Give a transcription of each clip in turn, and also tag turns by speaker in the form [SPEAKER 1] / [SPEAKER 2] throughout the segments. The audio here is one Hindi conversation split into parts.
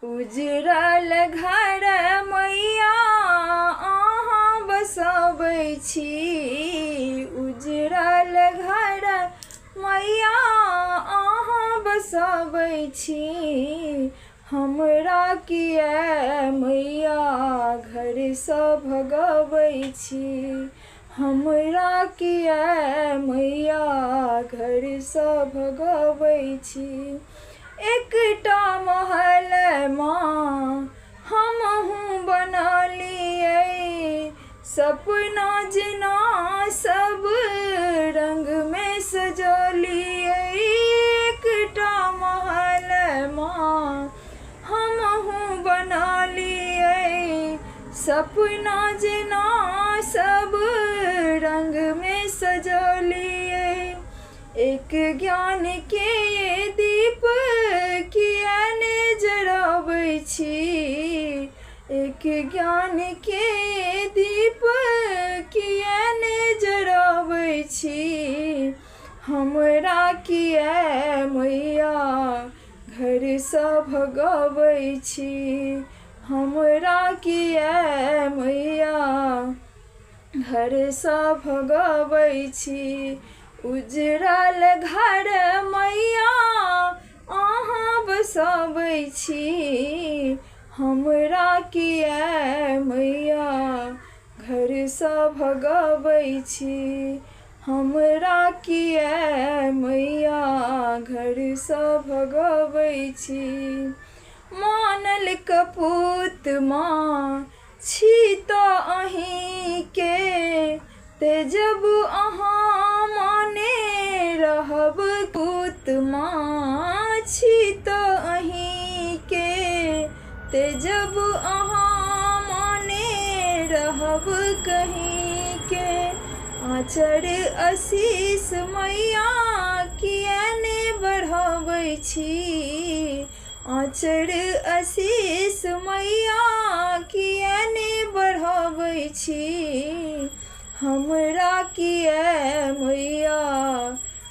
[SPEAKER 1] उजरल घर मैया अहाँ बसबै छी। उजरल घर मैया अहाँ बसबै छी। हमरा किया मैया घरसँ भगबै छी। हमरा किया मैया घरसँ भगबै छी। एकटा महलमे हमहूँ बनलियै, सपना जेना सब रङ्गमे सजलियै। एकटा महलमे हमहूँ बनलियै, सपना जेना सब रङ्गमे सजलियै। एक ज्ञान के दीप किया ने जराबै छी। एक ज्ञान के दीप किया ने जराबै छी। हमरा किया मैया घरसँ भगबै छी। हमरा किया मैया घरसँ भगबै छी। उजरल घर मैया अहाँ बसबै छी। हमरा किया मैया घरसँ भगबै छी। हमरा किया मैया घरसँ भगबै छी। मानल कपूत माँ छी तऽ अहीँके, तेजब अहाँ माने रहब पूत माँ छी तऽ अहीँके, तेजब अहाँ माने रहब कहीँके। आँचर आशीष मैया किया ने बढ़ाबै छी। आँचर आशीष मैया किया ने बढ़ाबै छी। हमरा किया मैया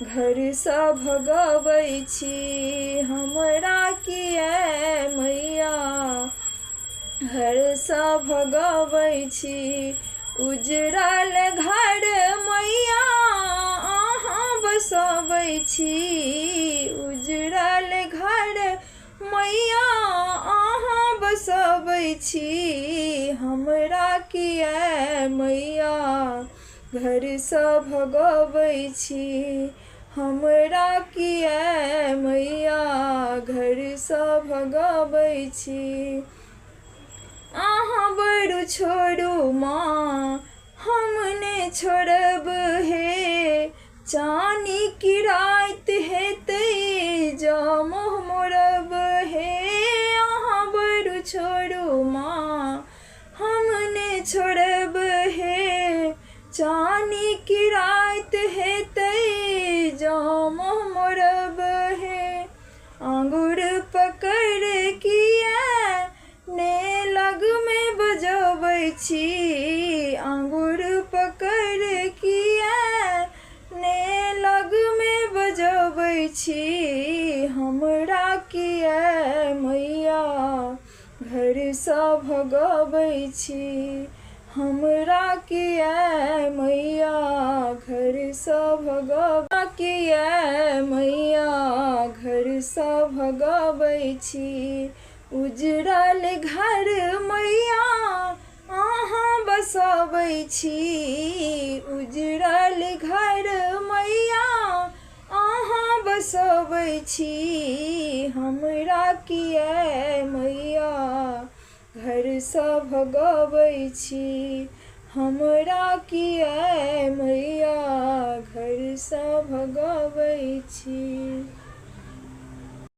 [SPEAKER 1] घरसँ भगबै छी। हमरा किया मैया घरसँ भगबै छी। उजरल घर मैया अहाँ बसबै छी। उजरल घर मैया अहाँ बसबै छी। हमरा किया मैया घरसँ भगबै छी। हमरा किया मैया घरसँ भगबै छी। अहाँ बड़ छोड़ू माँ हम ने छोड़ब हे। चानी की रात हेतै जँ मुँह मोड़ब हे। अहाँ बड़ छोड़ू माँ हम ने छोड़ब हे। चानी की रात हेतै जँ मुँह मोड़ब हे। आँगुर पकड़ किया ने लगमे बजबै छी। आँगुर पकड़ किया ने लगमे बजबै छी। हमरा किया मैया घरसँ भगबै छी। हमरा किया मैया घरसँ भगबै किया मैया घरसँ भगबै छी। उजरल घर मैया अहाँ बसबै छी। उजरल घर मैया अहाँ बसबै छी। हमरा किया मैया घरसँ भगबै छी। हमरा किया मैया घरसँ भगबै छी।